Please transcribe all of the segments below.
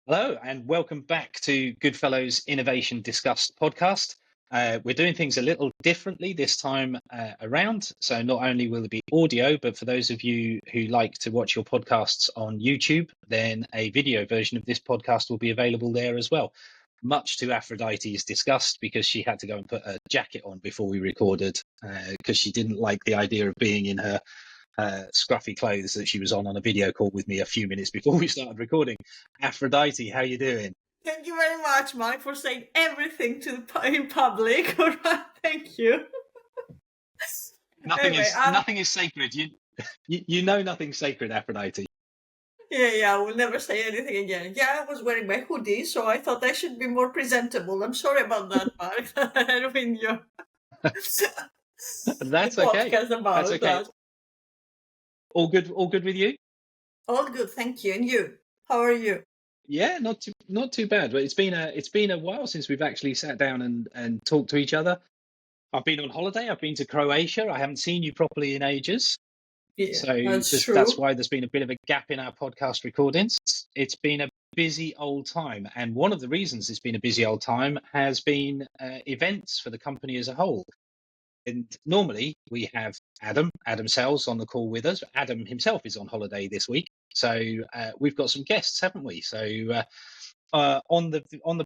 Hello, and welcome back to Goodfellow's Innovation Discussed podcast. We're doing things a little differently this time around. So not only will there be audio, but for those of you who like to watch your podcasts on YouTube, then a video version of this podcast will be available there as well. Much to Aphrodite's disgust, because she had to go and put a jacket on before we recorded, because she didn't like the idea of being in her scruffy clothes that she was on a video call with me a few minutes before we started recording. Aphrodite, how you doing? Thank you very much, Mike, for saying everything in public. All right, thank you. Nothing is sacred. You know nothing's sacred, Aphrodite. Yeah, I will never say anything again. Yeah, I was wearing my hoodie, so I thought I should be more presentable. I'm sorry about that, Mark. I ruined your That's okay. That's okay. That. All good with you? All good, thank you. And you? How are you? Yeah, not too bad. But it's been a while since we've actually sat down and talked to each other. I've been on holiday. I've been to Croatia. I haven't seen you properly in ages. Yeah, so that's why there's been a bit of a gap in our podcast recordings. It's been a busy old time. And one of the reasons it's been a busy old time has been events for the company as a whole. And normally we have Adam Sells on the call with us. Adam himself is on holiday this week. So we've got some guests, haven't we? So on the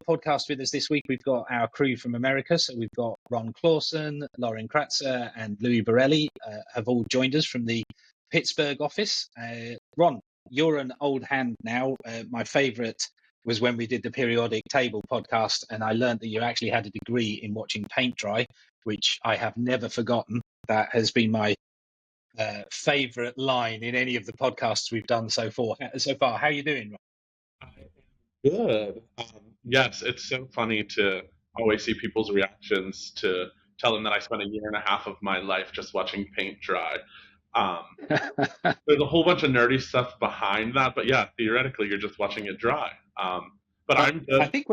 podcast with us this week, we've got our crew from America. So we've got Ron Clawson, Laurynn Kratsa, and Louis Borrelli have all joined us from the Pittsburgh office. Ron, you're an old hand now. My favorite was when we did the Periodic Table podcast, and I learned that you actually had a degree in watching paint dry, which I have never forgotten. That has been my favorite line in any of the podcasts we've done so far. How are you doing, Ron? Good. Yes, it's so funny to always see people's reactions to tell them that I spent a year and a half of my life just watching paint dry. There's a whole bunch of nerdy stuff behind that, but yeah, theoretically, you're just watching it dry. But I'm good. I think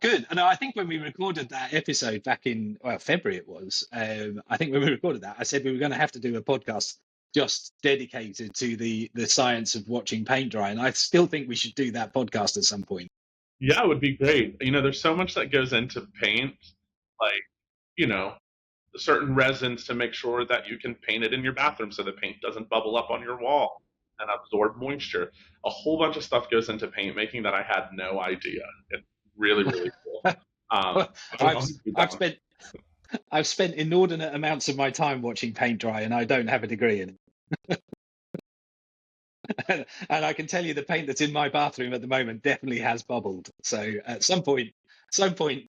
good. No, I think when we recorded that episode back in February, it was. I think when we recorded that, I said we were going to have to do a podcast just dedicated to the science of watching paint dry, and I still think we should do that podcast at some point. Yeah, it would be great. There's so much that goes into paint, like certain resins to make sure that you can paint it in your bathroom so the paint doesn't bubble up on your wall and absorb moisture. A whole bunch of stuff goes into paint making that I had no idea. It's really, really cool. I've spent inordinate amounts of my time watching paint dry, and I don't have a degree in it. And I can tell you the paint that's in my bathroom at the moment definitely has bubbled. So at some point,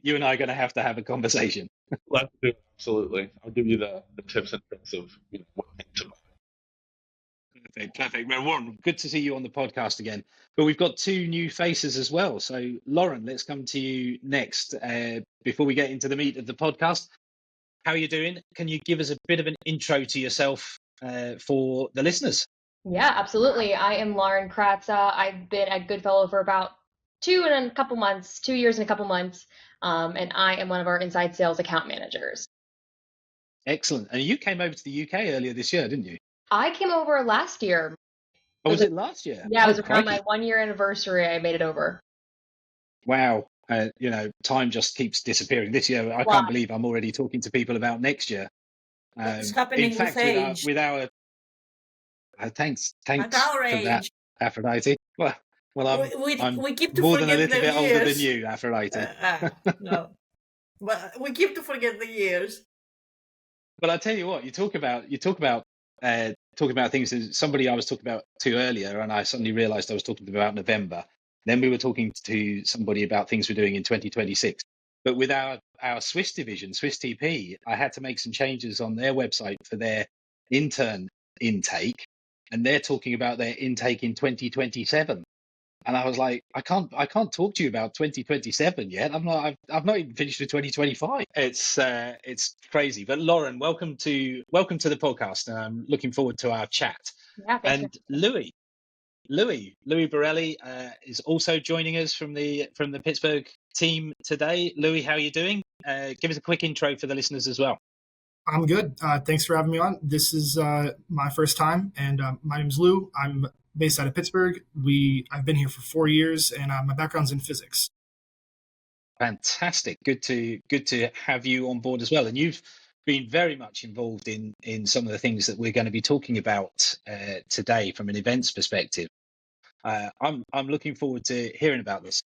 you and I are going to have a conversation. Let's do it. Absolutely. I'll give you the tips and tricks of what paint to buy. Perfect. Well, Warren, good to see you on the podcast again. But we've got two new faces as well. So, Laurynn, let's come to you next before we get into the meat of the podcast. How are you doing? Can you give us a bit of an intro to yourself for the listeners? Yeah, absolutely. I am Laurynn Kratsa. I've been at Goodfellow for about 2 years and a couple months, and I am one of our inside sales account managers. Excellent. And you came over to the UK earlier this year, didn't you? I came over last year. Oh, was it last year? Yeah, it was around my 1-year anniversary. I made it over. Wow. Time just keeps disappearing. This year, I can't believe I'm already talking to people about next year. It's happening in fact, with our thanks for that, Aphrodite. Well, we keep to more forget than a little bit years. Older than you, Aphrodite. No, but we keep to forget the years. But I tell you what, you talk about things. Somebody I was talking about to earlier, and I suddenly realised I was talking about November. Then we were talking to somebody about things we're doing in 2026. But with our Swiss division, Swiss TP, I had to make some changes on their website for their intern intake, and they're talking about their intake in 2027. And I was like, I can't talk to you about 2027 yet. I've not even finished with 2025. It's crazy. But Laurynn, welcome to the podcast, and I'm looking forward to our chat. Yeah, and Louis Borrelli is also joining us from the Pittsburgh team today. Louis, how are you doing? Give us a quick intro for the listeners as well. I'm good. Thanks for having me on. This is my first time, and my name is Lou. I'm based out of Pittsburgh. I've been here for 4 years, and my background's in physics. Fantastic. Good to have you on board as well. And you've been very much involved in some of the things that we're going to be talking about today from an events perspective. I'm looking forward to hearing about this.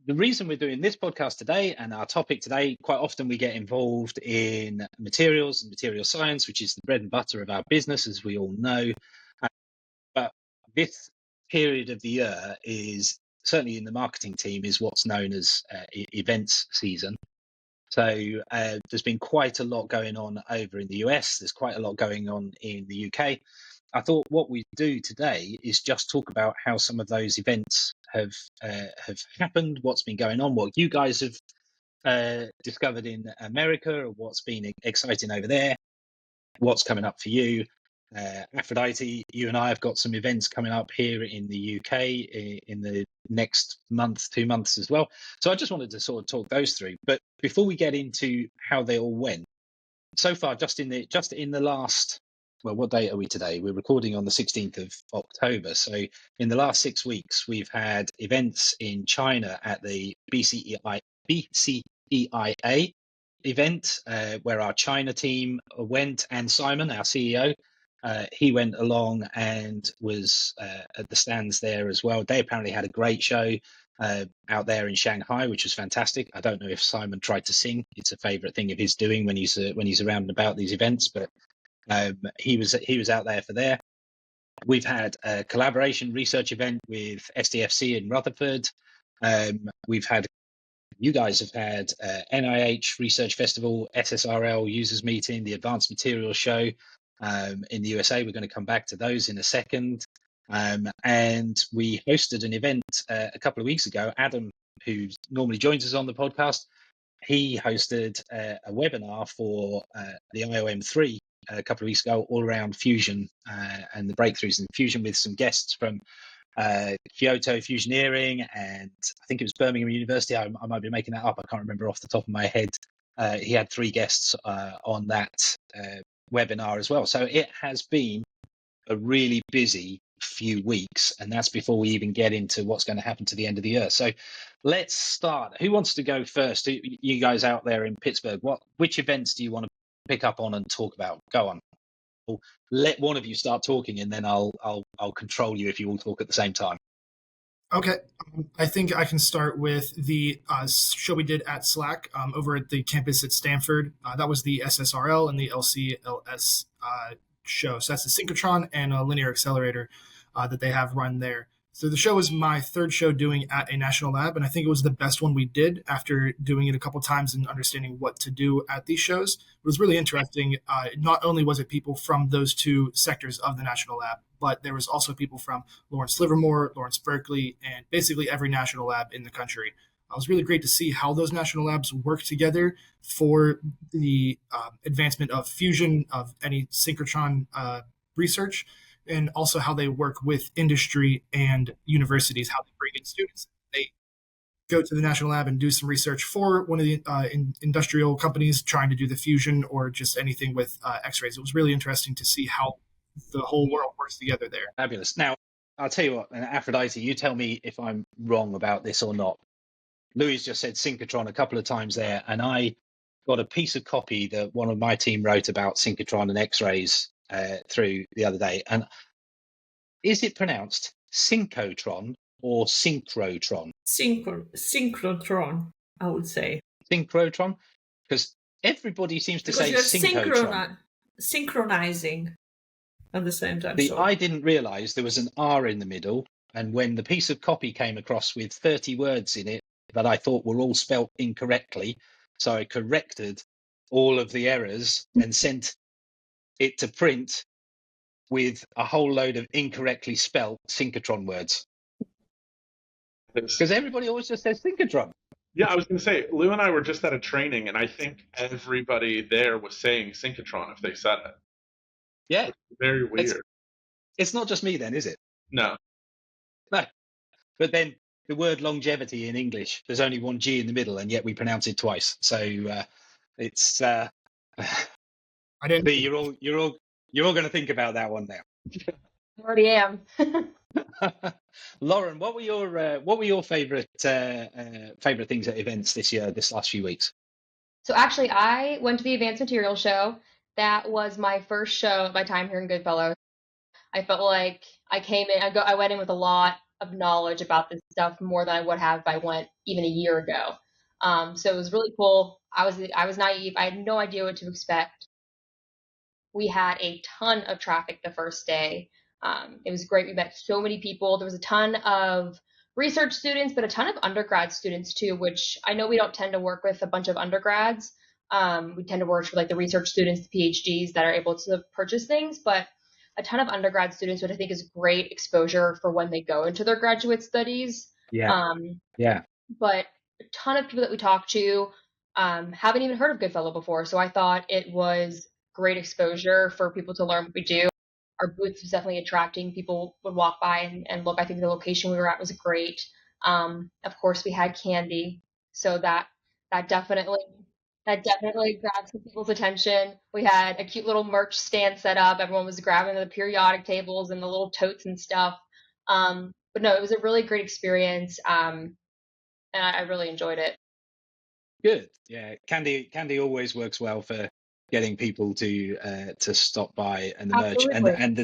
The reason we're doing this podcast today and our topic today, quite often we get involved in materials and material science, which is the bread and butter of our business, as we all know. But this period of the year is, certainly in the marketing team, is what's known as events season. So there's been quite a lot going on over in the US. There's quite a lot going on in the UK. I thought what we do today is just talk about how some of those events have happened, what's been going on, what you guys have discovered in America, or what's been exciting over there, what's coming up for you. Aphrodite, you and I have got some events coming up here in the UK in the next month, 2 months as well. So I just wanted to sort of talk those through. But before we get into how they all went, so far, just in the last, well, what date are we today? We're recording on the 16th of October. So in the last 6 weeks, we've had events in China at the BCEIA event, where our China team went, and Simon, our CEO, he went along and was at the stands there as well. They apparently had a great show out there in Shanghai, which was fantastic. I don't know if Simon tried to sing. It's a favorite thing of his doing when he's around and about these events, but he was out there for there. We've had a collaboration research event with STFC in Rutherford. You guys have had NIH Research Festival, SSRL Users Meeting, the Advanced Materials Show in the USA. We're going to come back to those in a second. And we hosted an event a couple of weeks ago. Adam, who normally joins us on the podcast, he hosted a webinar for the IOM3 a couple of weeks ago, all around fusion and the breakthroughs in fusion, with some guests from Kyoto Fusioneering, and I think it was Birmingham University. I might be making that up. I can't remember off the top of my head. He had 3 guests on that webinar as well. So it has been a really busy few weeks, and that's before we even get into what's going to happen to the end of the year. So let's start. Who wants to go first? You guys out there in Pittsburgh, which events do you want to pick up on and talk about? Go on. Let one of you start talking, and then I'll control you if you all talk at the same time. Okay. I think I can start with the show we did at Slack over at the campus at Stanford. That was the SSRL and the LCLS show. So that's the synchrotron and a linear accelerator that they have run there. So the show was my 3rd show doing at a national lab, and I think it was the best one we did after doing it a couple times and understanding what to do at these shows. It was really interesting. Not only was it people from those 2 sectors of the national lab, but there was also people from Lawrence Livermore, Lawrence Berkeley, and basically every national lab in the country. It was really great to see how those national labs work together for the advancement of fusion, of any synchrotron research, and also how they work with industry and universities, how they bring in students. They go to the national lab and do some research for one of the industrial companies trying to do the fusion or just anything with X-rays. It was really interesting to see how the whole world works together there. Fabulous. Now, I'll tell you what, Aphrodite, you tell me if I'm wrong about this or not. Louis just said synchrotron a couple of times there, and I got a piece of copy that one of my team wrote about synchrotron and X-rays through the other day. And is it pronounced synchrotron or synchrotron? Synchrotron, I would say. Synchrotron? Because everybody seems to say you're synchrotron. Synchronizing at the same time. I didn't realize there was an R in the middle, and when the piece of copy came across with 30 words in it that I thought were all spelt incorrectly, so I corrected all of the errors and sent it to print with a whole load of incorrectly spelt synchrotron words. Because everybody always just says synchrotron. Yeah, I was going to say, Lou and I were just at a training, and I think everybody there was saying synchrotron if they said it. Yeah. It's very weird. It's not just me then, is it? No. No. But then the word longevity in English, there's only one G in the middle, and yet we pronounce it twice. So it's... I didn't. You're all going to think about that one now. I already am. Laurynn, what were your favorite things at events this last few weeks? So actually, I went to the Advanced Materials Show. That was my first show of my time here in Goodfellow. I felt like I came in, I went in with a lot of knowledge about this stuff, more than I would have if I went even a year ago. So it was really cool. I was naive. I had no idea what to expect. We had a ton of traffic the first day. It was great. We met so many people. There was a ton of research students, but a ton of undergrad students too, which I know we don't tend to work with a bunch of undergrads. We tend to work with like the research students, the PhDs that are able to purchase things, but a ton of undergrad students, which I think is great exposure for when they go into their graduate studies. Yeah. Yeah. But a ton of people that we talked to haven't even heard of Goodfellow before. So I thought it was great exposure for people to learn what we do. Our booth was definitely attracting. People would walk by and look. I think the location we were at was great. Of course, we had candy. So that definitely grabbed some people's attention. We had a cute little merch stand set up. Everyone was grabbing the periodic tables and the little totes and stuff. But no, it was a really great experience. And I really enjoyed it. Good. Yeah. Candy always works well for getting people to stop by, and the Absolutely. merch, and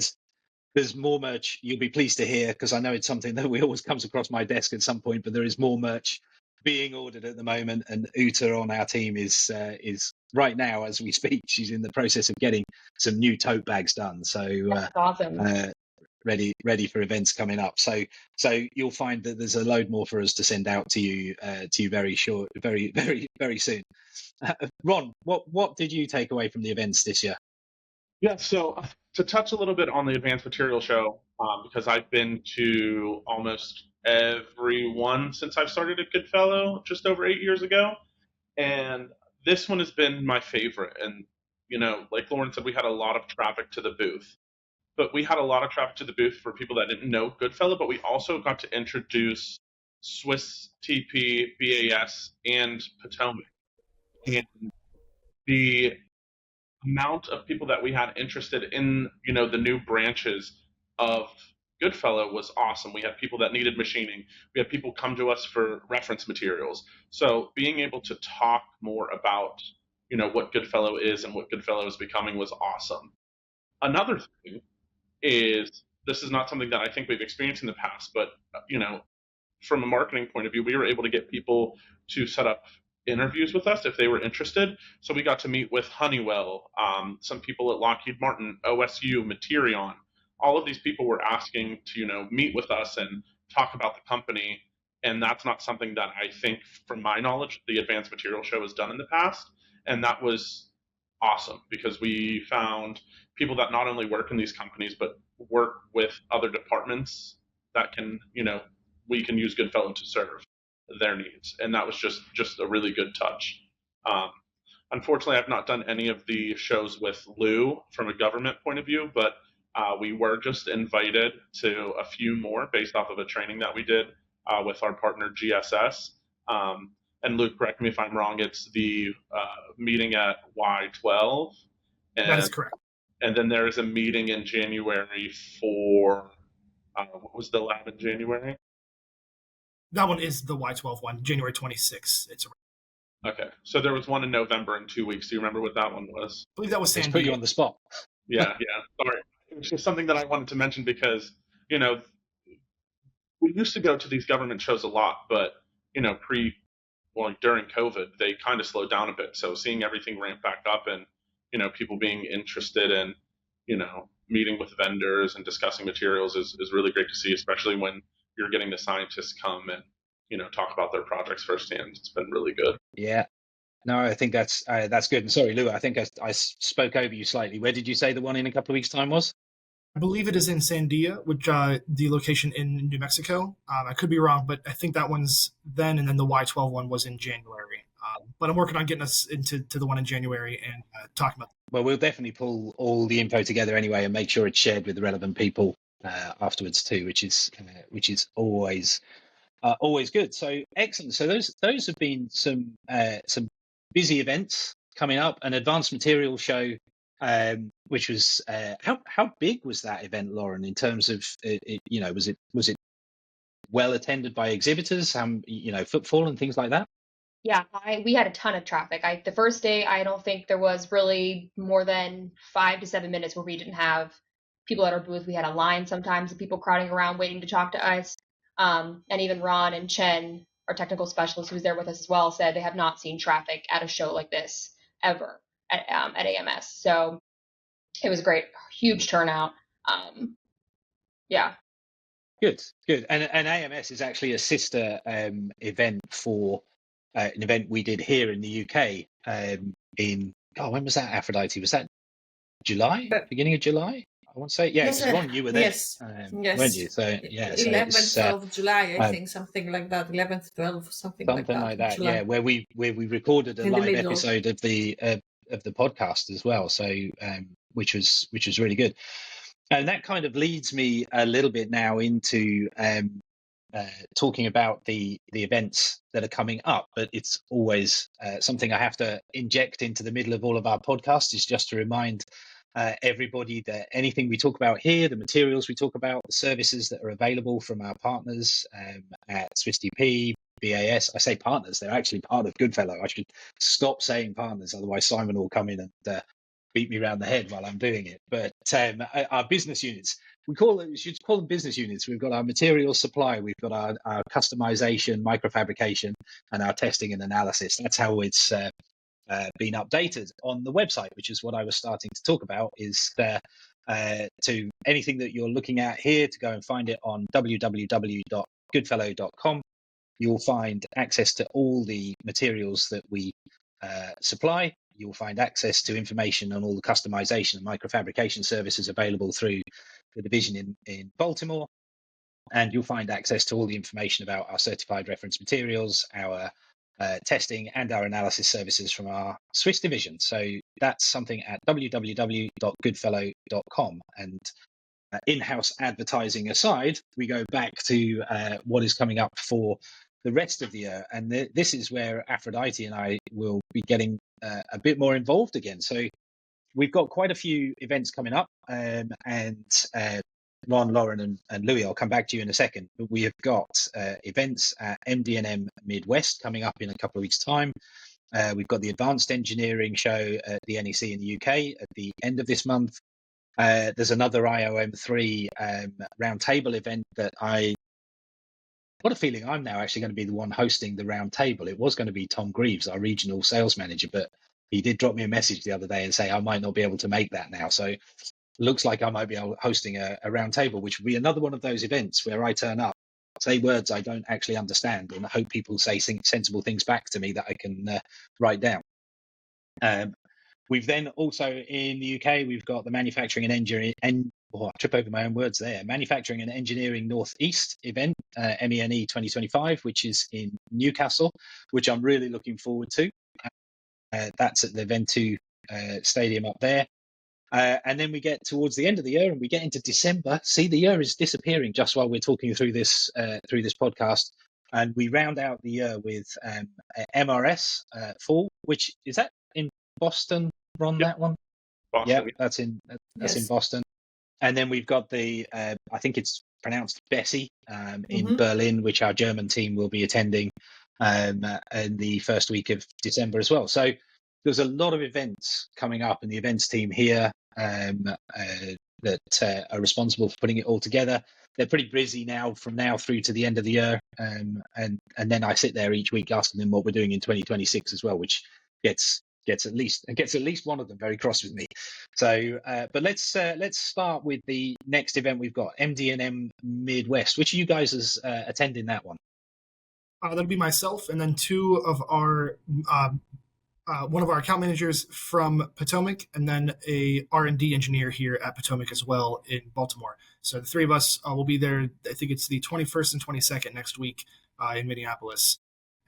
there's more merch. You'll be pleased to hear, because I know it's something that always comes across my desk at some point, but there is more merch being ordered at the moment, and Uta on our team is right now as we speak, she's in the process of getting some new tote bags done. So That's awesome. ready for events coming up. So you'll find that there's a load more for us to send out to you very soon. Ron, what did you take away from the events this year? Yeah, so to touch a little bit on the Advanced Material Show, because I've been to almost every one since I've started at Goodfellow just over 8 years ago, and this one has been my favorite. And like Laurynn said, we had a lot of traffic to the booth, but we had a lot of traffic to the booth for people that didn't know Goodfellow, but we also got to introduce Swiss TP, BAS, and Potomac. And the amount of people that we had interested in, the new branches of Goodfellow was awesome. We had people that needed machining. We had people come to us for reference materials. So being able to talk more about, what Goodfellow is and what Goodfellow is becoming was awesome. Another thing is, this is not something that I think we've experienced in the past, but, from a marketing point of view, we were able to get people to set up interviews with us if they were interested. So we got to meet with Honeywell, some people at Lockheed Martin, OSU, Materion. All of these people were asking to, meet with us and talk about the company. And that's not something that I think, from my knowledge, the Advanced Material Show has done in the past. And that was awesome, because we found people that not only work in these companies, but work with other departments that can, we can use Goodfellow to serve their needs. And that was just a really good touch. Unfortunately, I've not done any of the shows with Lou from a government point of view, but we were just invited to a few more based off of a training that we did with our partner GSS. And Luke, correct me if I'm wrong, it's the meeting at Y12. And, that is correct. And then there is a meeting in January for, what was the lab in January? That one is the Y12 one, January 26th. Okay, so there was one in November in 2 weeks. Do you remember what that one was? I believe that was San Diego. Put you on the spot. Yeah. Sorry. It was just something that I wanted to mention because, we used to go to these government shows a lot, but, during COVID, they kind of slowed down a bit. So seeing everything ramp back up and, people being interested in, meeting with vendors and discussing materials is really great to see, especially when you're getting the scientists come and, talk about their projects firsthand. It's been really good. Yeah. No, I think that's good. And sorry, Lou, I think I spoke over you slightly. Where did you say the one in a couple of weeks' time was? I believe it is in Sandia, which the location in New Mexico. I could be wrong, but I think that one's then, and then the Y12 one was in January. But I'm working on getting us into the one in January and talking about. Well, we'll definitely pull all the info together anyway and make sure it's shared with the relevant people afterwards too, which is always good. So excellent. So those have been some busy events coming up. An advanced materials show which was how big was that event, Laurynn? In terms of was it well attended by exhibitors? Footfall and things like that. Yeah, we had a ton of traffic. The first day, I don't think there was really more than 5 to 7 minutes where we didn't have people at our booth. We had a line sometimes of people crowding around waiting to talk to us. And even Ron and Chen, our technical specialist who was there with us as well, said they have not seen traffic at a show like this ever at AMS. So it was great, huge turnout. Yeah. Good. And AMS is actually a sister event for an event we did here in the UK when was that, Aphrodite? Was that July? Beginning of July? I want to say. Yeah, because Ron, you were there. Yes. Weren't you? So, yeah. 11th of July, I think, something like that. 11th, 12th, something like that. Yeah, where we recorded a live episode of the podcast as well. So, which was really good. And that kind of leads me a little bit now into talking about the events that are coming up. But it's always something I have to inject into the middle of all of our podcasts, is just to remind everybody that anything we talk about here, the materials we talk about, the services that are available from our partners at SwissDP, BAS. I say partners, they're actually part of Goodfellow. I should stop saying partners, otherwise Simon will come in and beat me around the head while I'm doing it. But our business units, we should call them business units. We've got our materials supply, we've got our customization, microfabrication, and our testing and analysis. That's how it's been updated on the website, which is what I was starting to talk about, is to anything that you're looking at here, to go and find it on www.goodfellow.com. You'll find access to all the materials that we supply. You'll find access to information on all the customization and microfabrication services available through the division in Baltimore. And you'll find access to all the information about our certified reference materials, our testing and our analysis services from our Swiss division. So that's something at www.goodfellow.com. And in-house advertising aside, we go back to what is coming up for the rest of the year. And this is where Aphrodite and I will be getting a bit more involved again. So we've got quite a few events coming up, and Ron, Laurynn, and Louis, I'll come back to you in a second. But we have got events at MD&M Midwest coming up in a couple of weeks' time. We've got the Advanced Engineering Show at the NEC in the UK at the end of this month. There's another IOM3 Roundtable event that I've got a feeling I'm now actually going to be the one hosting the Roundtable. It was going to be Tom Greaves, our regional sales manager, but he did drop me a message the other day and say I might not be able to make that now. So looks like I might be hosting a Roundtable, which will be another one of those events where I turn up, say words I don't actually understand, and I hope people say sensible things back to me that I can write down. We've then also in the UK, we've got the Manufacturing and Engineering, I trip over my own words there, Manufacturing and Engineering Northeast event, MENE 2025, which is in Newcastle, which I'm really looking forward to. That's at the Ventu Stadium up there. And then we get towards the end of the year and we get into December. See, the year is disappearing just while we're talking through this podcast. And we round out the year with MRS Fall, which is that in Boston, Ron, Yep. that one? Boston. Yeah, that's in Boston. And then we've got the, I think it's pronounced BESSY in Berlin, which our German team will be attending in the first week of December as well. So there's a lot of events coming up, and the events team here that are responsible for putting it all together. They're pretty busy now from now through to the end of the year. And then I sit there each week asking them what we're doing in 2026 as well, which gets at least one of them very cross with me. So, but let's start with the next event we've got, MD&M Midwest. Which of you guys is attending that one? That'll be myself, and then two of our one of our account managers from Potomac, and then a R&D engineer here at Potomac as well in Baltimore. So the three of us will be there. I think it's the 21st and 22nd next week in Minneapolis.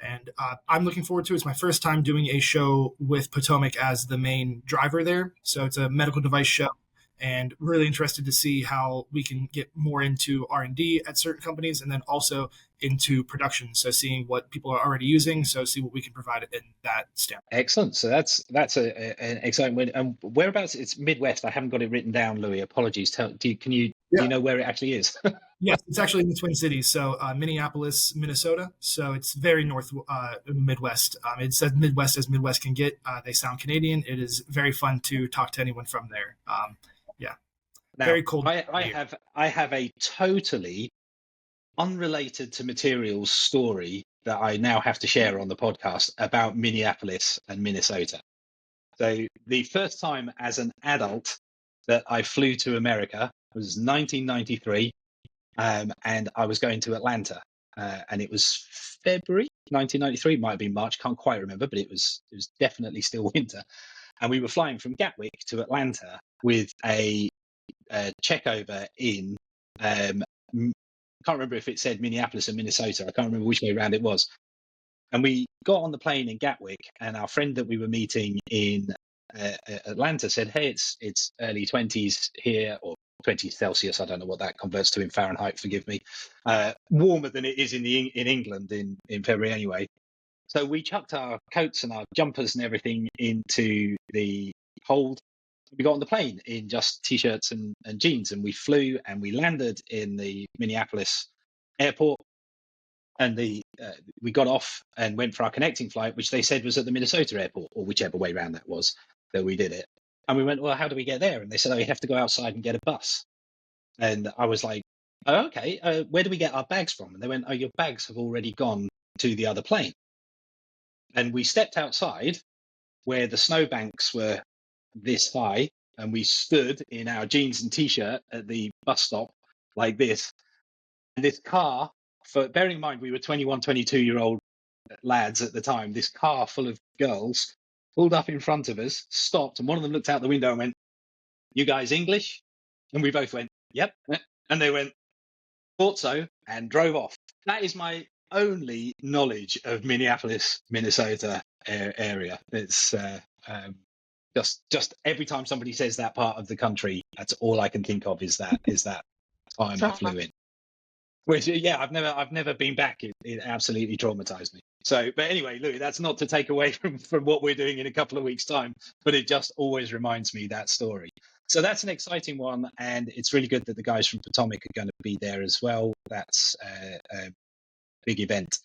And I'm looking forward to it. It's my first time doing a show with Potomac as the main driver there. So it's a medical device show, and really interested to see how we can get more into R&D at certain companies, and then also into production. So seeing what people are already using, so see what we can provide in that stamp. Excellent. So that's an exciting win. And whereabouts? It's Midwest. I haven't got it written down, Louis. Apologies. Do you know where it actually is? Yes, it's actually in the Twin Cities, so Minneapolis, Minnesota. So it's very north Midwest. It says Midwest as Midwest can get. They sound Canadian. It is very fun to talk to anyone from there. Now, very cold. I have a totally unrelated to materials story that I now have to share on the podcast about Minneapolis and Minnesota. So the first time as an adult that I flew to America was 1993, and I was going to Atlanta, and it was February 1993. Might have been March, can't quite remember, but it was definitely still winter. And we were flying from Gatwick to Atlanta with a checkover in can't remember if it said Minneapolis or Minnesota. I can't remember which way around it was. And we got on the plane in Gatwick, and our friend that we were meeting in Atlanta said, "Hey, it's early 20s here, or 20 Celsius. I don't know what that converts to in Fahrenheit. Forgive me. Warmer than it is in England in February anyway." So we chucked our coats and our jumpers and everything into the hold. We got on the plane in just t-shirts and jeans, and we flew and we landed in the Minneapolis airport, and we got off and went for our connecting flight, which they said was at the Minnesota airport, or whichever way around that was that we did it. And we went, "Well, how do we get there?" And they said, "Oh, you have to go outside and get a bus." And I was like, "Oh, okay, where do we get our bags from?" And they went, "Oh, your bags have already gone to the other plane." And we stepped outside where the snowbanks were this high, and we stood in our jeans and t-shirt at the bus stop like this. And this car, bearing in mind we were 21, 22-year-old lads at the time, this car full of girls pulled up in front of us, stopped, and one of them looked out the window and went, "You guys English?" And we both went, "Yep." And they went, "Thought so," and drove off. That is my only knowledge of Minneapolis, Minnesota area. It's just every time somebody says that part of the country, that's all I can think of is that time I flew in. Which, yeah, I've never been back. It absolutely traumatized me. So, but anyway, Louis, that's not to take away from what we're doing in a couple of weeks' time, but it just always reminds me that story. So that's an exciting one, and it's really good that the guys from Potomac are going to be there as well. That's a big event.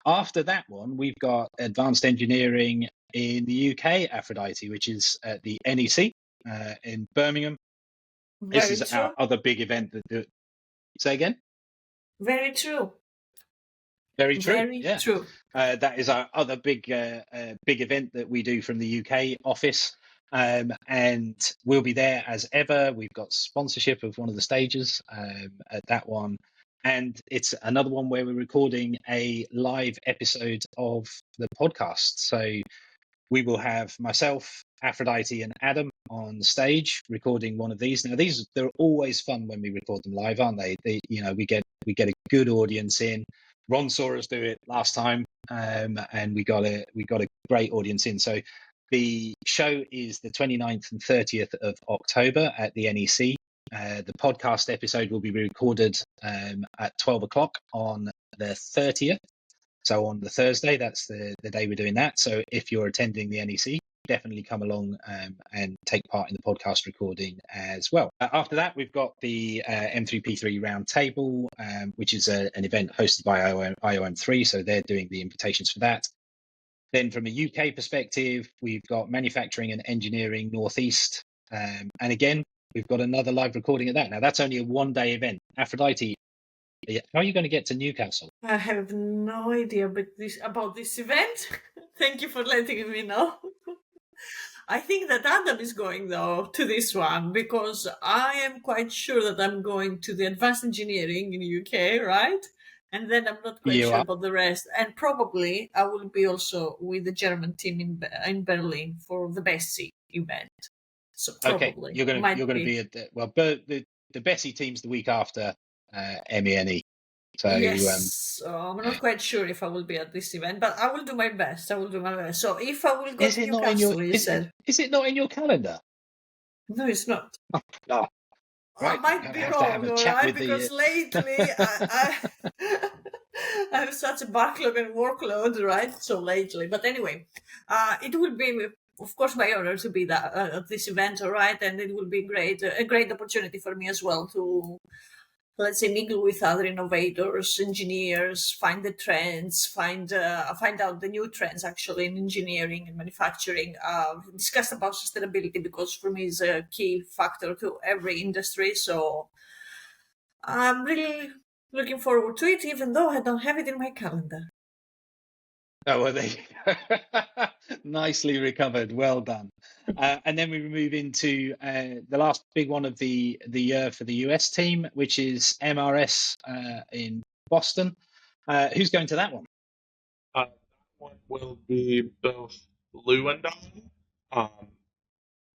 After that one, we've got Advanced Engineering in the UK, Aphrodite, which is at the NEC in Birmingham. This is our other big event. Say again? Very true. Very true. Very true. That is our other big event that we do from the UK office. And we'll be there as ever. We've got sponsorship of one of the stages at that one. And it's another one where we're recording a live episode of the podcast. So we will have myself, Aphrodite, and Adam on stage recording one of these. Now, they're always fun when we record them live, aren't they? We get a good audience in. Ron saw us do it last time, and we got a great audience in. So the show is the 29th and 30th of October at the NEC. The podcast episode will be recorded at 12 o'clock on the 30th. So on the Thursday, that's the day we're doing that. So if you're attending the NEC, definitely come along and take part in the podcast recording as well. After that, we've got the M3P3 Roundtable, which is an event hosted by IOM3. So they're doing the invitations for that. Then from a UK perspective, we've got Manufacturing and Engineering Northeast. And again, we've got another live recording of that. Now, that's only a one-day event. Aphrodite, how are you going to get to Newcastle? I have no idea about this event. Thank you for letting me know. I think that Adam is going, though, to this one, because I am quite sure that I'm going to the Advanced Engineering in the UK, right? And then I'm not quite sure about the rest. And probably I will be also with the German team in Berlin for the BESSY event. So probably. Okay, you're going to be at the BESSY team's the week after MENE. So yes, I'm not quite sure if I will be at this event, but I will do my best. So if I will go to Newcastle, is it not in your calendar? No, it's not. Oh, I might be wrong, all right? Because lately I have such a backlog and workload, right? So lately, but anyway, it will be, of course, my honor to be at this event, all right? And it will be a great opportunity for me as well to, let's say, mingle with other innovators, engineers, find the trends, find out the new trends actually in engineering and manufacturing, discuss about sustainability, because for me is a key factor to every industry. So I'm really looking forward to it, even though I don't have it in my calendar. Oh, well, there you go. Nicely recovered. Well done. And then we move into the last big one of the year for the US team, which is MRS in Boston. Who's going to that one? That one will be both Lou and I,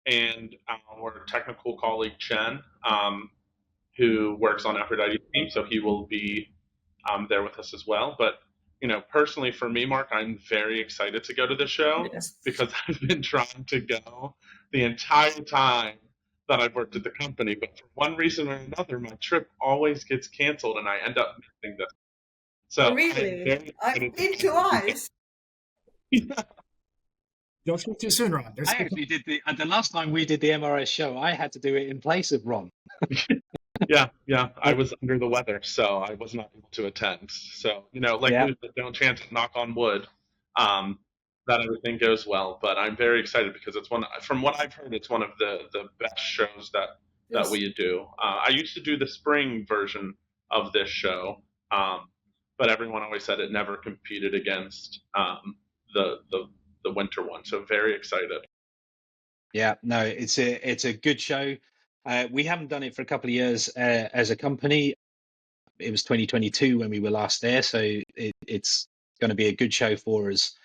and our technical colleague Chen, who works on Aphrodite's team, so he will be there with us as well. But personally for me, Mark, I'm very excited to go to the show because I've been trying to go the entire time that I've worked at the company, but for one reason or another, my trip always gets canceled and I end up missing this. So really, I've been twice. Don't speak too soon, Ron. I actually did the last time we did the MRS show, I had to do it in place of Ron. Yeah, I was under the weather, so I was not able to attend. So, don't chance, knock on wood, that everything goes well. But I'm very excited because from what I've heard, it's one of the best shows that we do. I used to do the spring version of this show, but everyone always said it never competed against the winter one. So very excited. Yeah, no, it's a good show. We haven't done it for a couple of years as a company. It was 2022 when we were last there, so it's going to be a good show for us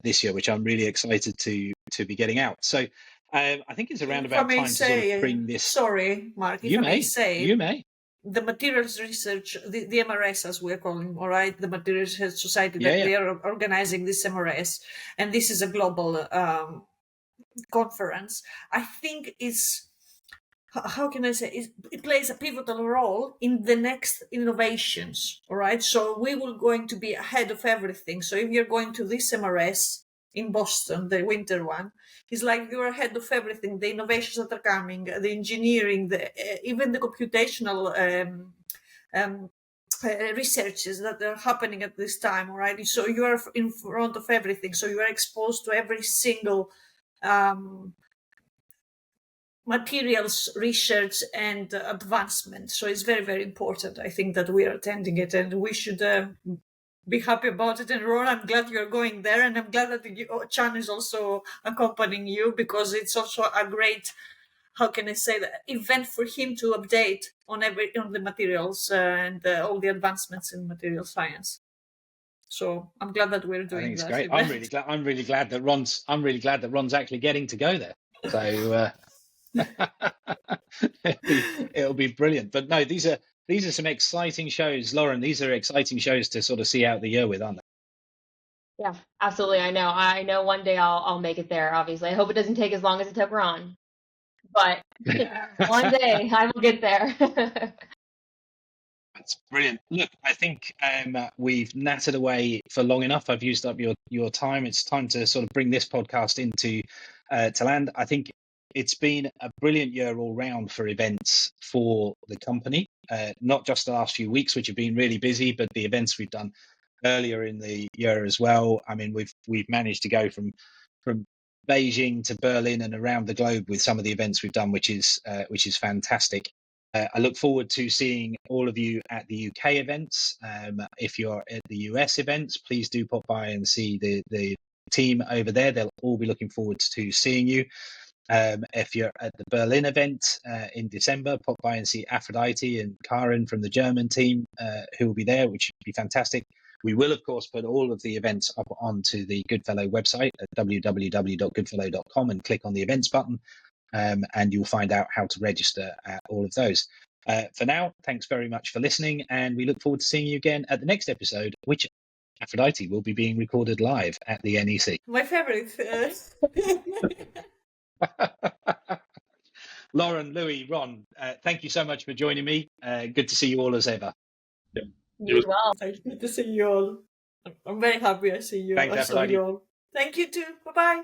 this year, which I'm really excited to be getting out. So I think it's around about time to sort of bring this. Sorry, Mark. You may. The materials research, the MRS as we're calling, all right, the Materials Research Society, they are organizing this MRS, and this is a global conference. I think is, how can I say, it plays a pivotal role in the next innovations, all right? So we will going to be ahead of everything. So if you're going to this MRS in Boston, the winter one, it's like you're ahead of everything, the innovations that are coming, the engineering, even the computational researches that are happening at this time, all right? So you are in front of everything. So you are exposed to every single materials research and advancement. So it's very, very important, I think, that we are attending it, and we should be happy about it. And Ron, I'm glad you're going there, and I'm glad that Chan is also accompanying you, because it's also a great, how can I say, event for him to update on the materials and all the advancements in material science. So I'm glad that we're doing that. Great. I'm really glad that Ron's actually getting to go there. So it'll be brilliant. But no, these are some exciting shows, Laurynn. These are exciting shows to sort of see out the year with, aren't they? Yeah, absolutely. I know one day I'll make it there. Obviously, I hope it doesn't take as long as it took Ron, but one day I will get there. That's brilliant. Look, I think we've nattered away for long enough. I've used up your time. It's time to sort of bring this podcast into to land. I think it's been a brilliant year all round for events for the company, not just the last few weeks, which have been really busy, but the events we've done earlier in the year as well. I mean, we've managed to go from Beijing to Berlin and around the globe with some of the events we've done, which is fantastic. I look forward to seeing all of you at the UK events. If you're at the US events, please do pop by and see the team over there. They'll all be looking forward to seeing you. If you're at the Berlin event in December, pop by and see Aphrodite and Karin from the German team who will be there, which would be fantastic. We will, of course, put all of the events up onto the Goodfellow website at www.goodfellow.com and click on the events button. And you'll find out how to register at all of those. For now, thanks very much for listening, and we look forward to seeing you again at the next episode, which Aphrodite will be being recorded live at the NEC. My favorite. Laurynn, Louis, Ron, thank you so much for joining me. Good to see you all as ever. You as well. Thank you to see you all. I'm very happy I see you. Thanks, I saw Aphrodite. you all. Thank you too. Bye bye.